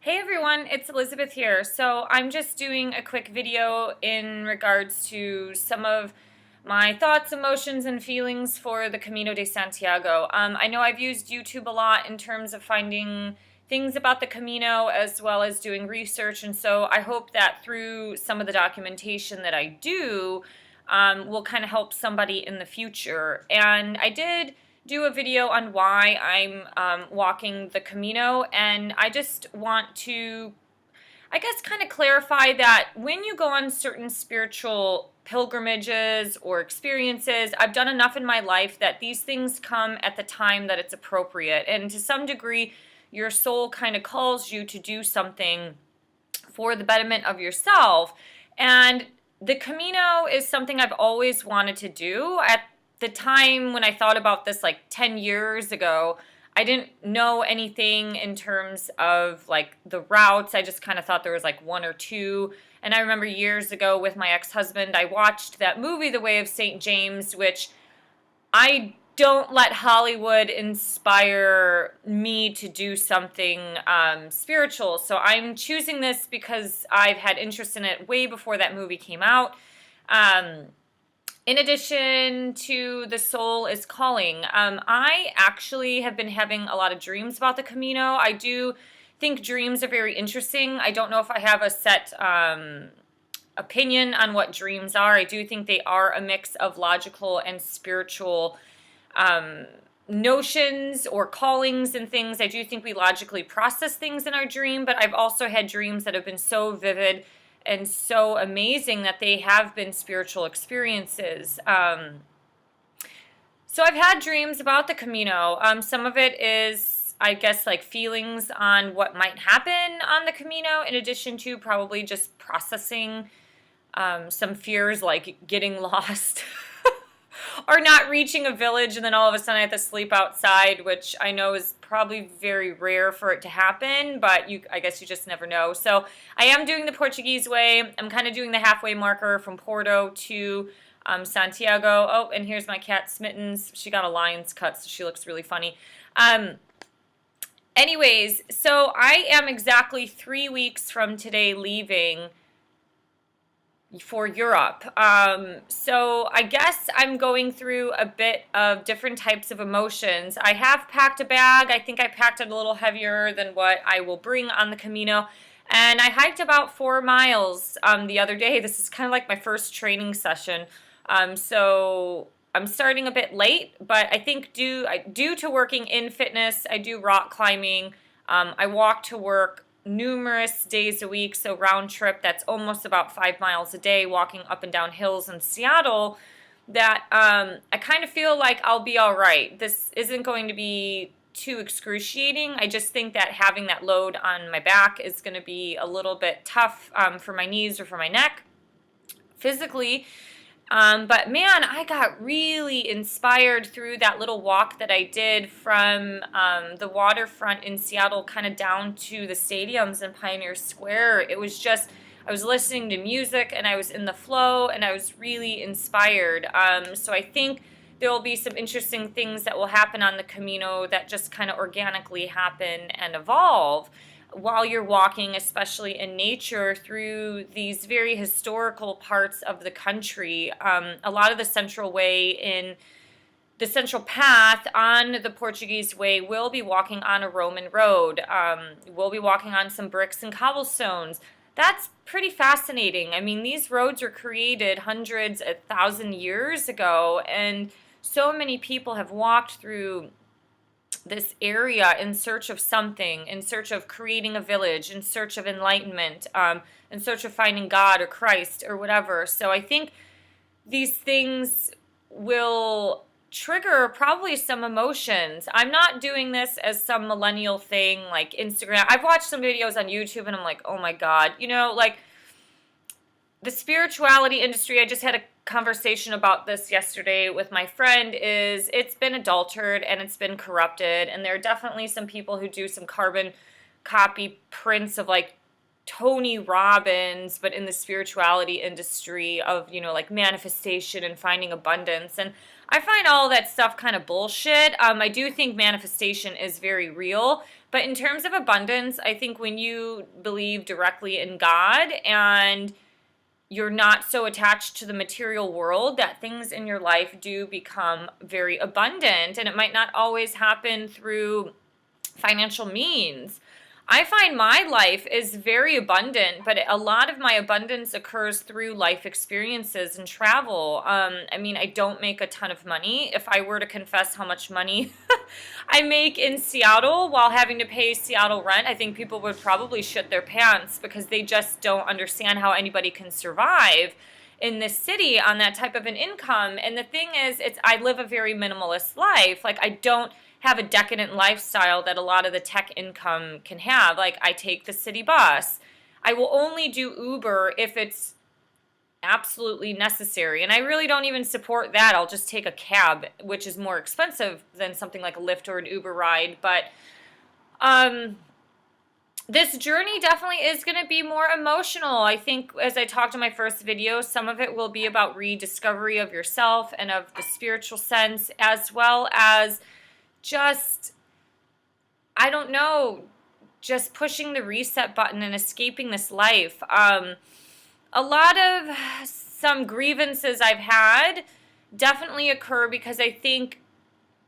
Hey everyone, it's Elizabeth here. So I'm just doing a quick video in regards to some of my thoughts, emotions, and feelings for the Camino de Santiago. I know I've used YouTube a lot in terms of finding things about the Camino as well as doing research, and so I hope that through some of the documentation that I do will kind of help somebody in the future. And I did do a video on why I'm walking the Camino, and I just want to, I guess, kind of clarify that when you go on certain spiritual pilgrimages or experiences, I've done enough in my life that these things come at the time that it's appropriate, and to some degree, your soul kind of calls you to do something for the betterment of yourself. And the Camino is something I've always wanted to do. At the time when I thought about this like 10 years ago, I didn't know anything in terms of like the routes. I just kind of thought there was like one or two. And I remember years ago with my ex-husband, I watched that movie, The Way of St. James, which I don't let Hollywood inspire me to do something spiritual. So I'm choosing this because I've had interest in it way before that movie came out. In addition to The Soul is Calling, I actually have been having a lot of dreams about the Camino. I do think dreams are very interesting. I don't know if I have a set opinion on what dreams are. I do think they are a mix of logical and spiritual notions or callings and things. I do think we logically process things in our dream, but I've also had dreams that have been so vivid and so amazing that they have been spiritual experiences. So I've had dreams about the Camino. Some of it is, I guess, like feelings on what might happen on the Camino, in addition to probably just processing some fears like getting lost or not reaching a village and then all of a sudden I have to sleep outside, which I know is probably very rare for it to happen, but I guess you just never know. So I am doing the Portuguese way. I'm kind of doing the halfway marker from Porto to Santiago. Oh, and here's my cat Smittens. She got a lion's cut, so she looks really funny. Anyways, so I am exactly 3 weeks from today leaving for Europe. So I guess I'm going through a bit of different types of emotions. I have packed a bag. I think I packed it a little heavier than what I will bring on the Camino. And I hiked about 4 miles the other day. This is kind of like my first training session. So I'm starting a bit late, but I think due to working in fitness, I do rock climbing. I walk to work numerous days a week, so round trip, that's almost about 5 miles a day, walking up and down hills in Seattle, that I kind of feel like I'll be all right. This isn't going to be too excruciating. I just think that having that load on my back is going to be a little bit tough for my knees or for my neck physically. But man, I got really inspired through that little walk that I did from the waterfront in Seattle kind of down to the stadiums in Pioneer Square. It was just, I was listening to music and I was in the flow and I was really inspired. So I think there will be some interesting things that will happen on the Camino that just kind of organically happen and evolve while you're walking, especially in nature, through these very historical parts of the country. A lot of the Central Way in the Central Path on the Portuguese Way will be walking on a Roman road. We'll be walking on some bricks and cobblestones. That's pretty fascinating. I mean, these roads were created hundreds, 1,000 years ago, and so many people have walked through this area in search of something, in search of creating a village, in search of enlightenment, in search of finding God or Christ or whatever. So I think these things will trigger probably some emotions. I'm not doing this as some millennial thing like Instagram. I've watched some videos on YouTube and I'm like, oh my God, like the spirituality industry, I just had a conversation about this yesterday with my friend, it's been adulterated and it's been corrupted, and there are definitely some people who do some carbon copy prints of like Tony Robbins, but in the spirituality industry of, like manifestation and finding abundance. And I find all that stuff kind of bullshit. I do think manifestation is very real. But in terms of abundance, I think when you believe directly in God and you're not so attached to the material world, that things in your life do become very abundant. And it might not always happen through financial means. I find my life is very abundant, but a lot of my abundance occurs through life experiences and travel. I don't make a ton of money. If I were to confess how much money I make in Seattle while having to pay Seattle rent, I think people would probably shit their pants because they just don't understand how anybody can survive in this city on that type of an income. And the thing is, I live a very minimalist life. Like, I don't have a decadent lifestyle that a lot of the tech income can have. Like, I take the city bus. I will only do Uber if it's absolutely necessary. And I really don't even support that. I'll just take a cab, which is more expensive than something like a Lyft or an Uber ride. But this journey definitely is going to be more emotional. I think, as I talked in my first video, some of it will be about rediscovery of yourself and of the spiritual sense, as well as just, I don't know, just pushing the reset button and escaping this life. A lot of some grievances I've had definitely occur because I think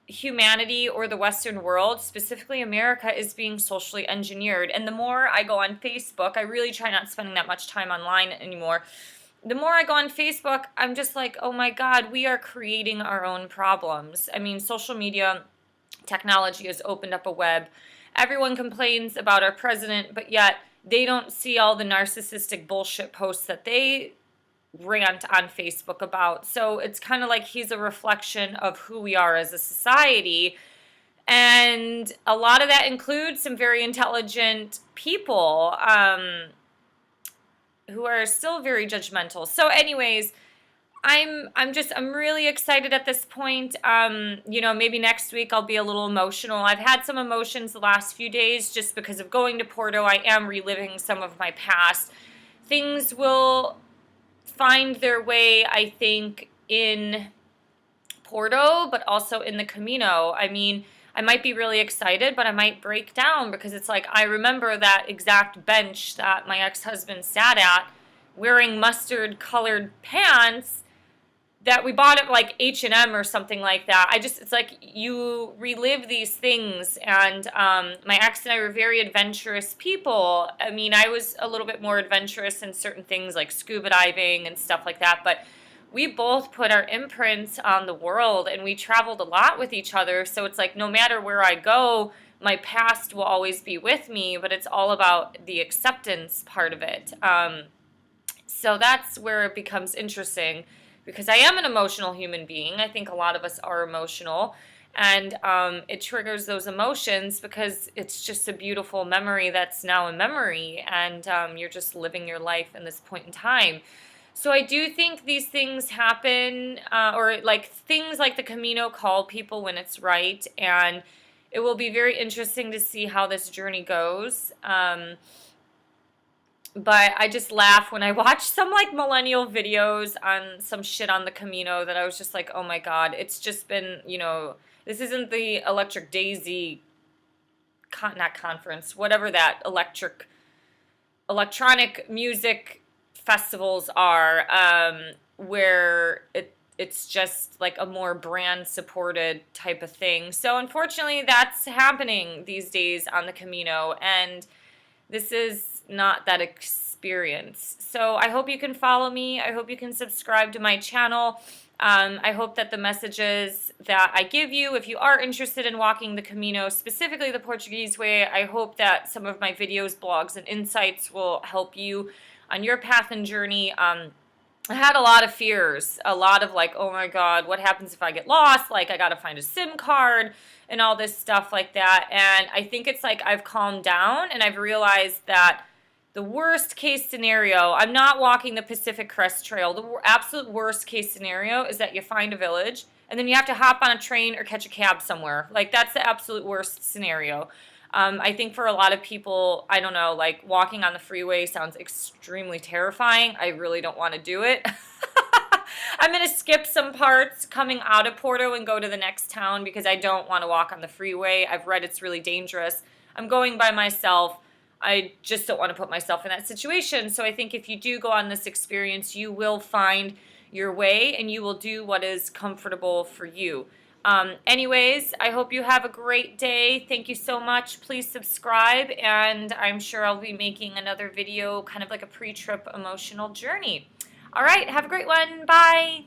humanity, or the Western world, specifically America, is being socially engineered. And the more I go on Facebook, I really try not spending that much time online anymore. The more I go on Facebook, I'm just like, oh my God, we are creating our own problems. I mean, social media technology has opened up a web. Everyone complains about our president, but yet they don't see all the narcissistic bullshit posts that they rant on Facebook about. So it's kind of like he's a reflection of who we are as a society. And a lot of that includes some very intelligent people who are still very judgmental. So anyways, I'm really excited at this point. Maybe next week I'll be a little emotional. I've had some emotions the last few days just because of going to Porto. I am reliving some of my past. Things will find their way, I think, in Porto, but also in the Camino. I mean, I might be really excited, but I might break down because it's like I remember that exact bench that my ex-husband sat at wearing mustard-colored pants that we bought at like H&M or something like that. It's like you relive these things. And my ex and I were very adventurous people. I mean, I was a little bit more adventurous in certain things like scuba diving and stuff like that. But we both put our imprints on the world and we traveled a lot with each other. So it's like no matter where I go, my past will always be with me. But it's all about the acceptance part of it. So that's where it becomes interesting. Because I am an emotional human being. I think a lot of us are emotional. And it triggers those emotions because it's just a beautiful memory that's now a memory. And you're just living your life in this point in time. So I do think these things happen, or like things like the Camino call people when it's right. And it will be very interesting to see how this journey goes. But I just laugh when I watch some like millennial videos on some shit on the Camino that I was just like, oh my God, it's just been, this isn't the Electric Daisy, not conference, whatever that electronic music festivals are, where it's just like a more brand supported type of thing. So unfortunately that's happening these days on the Camino, and this is not that experience. So I hope you can follow me. I hope you can subscribe to my channel. I hope that the messages that I give you, if you are interested in walking the Camino, specifically the Portuguese way, I hope that some of my videos, blogs, and insights will help you on your path and journey. I had a lot of fears, a lot of like, oh my God, what happens if I get lost? Like, I got to find a SIM card and all this stuff like that. And I think it's like I've calmed down and I've realized that the worst case scenario, I'm not walking the Pacific Crest Trail. The absolute worst case scenario is that you find a village and then you have to hop on a train or catch a cab somewhere. Like, that's the absolute worst scenario. I think for a lot of people, I don't know, like walking on the freeway sounds extremely terrifying. I really don't want to do it. I'm going to skip some parts coming out of Porto and go to the next town because I don't want to walk on the freeway. I've read it's really dangerous. I'm going by myself. I just don't want to put myself in that situation. So I think if you do go on this experience, you will find your way and you will do what is comfortable for you. Anyways, I hope you have a great day. Thank you so much. Please subscribe, and I'm sure I'll be making another video, kind of like a pre-trip emotional journey. All right, have a great one. Bye.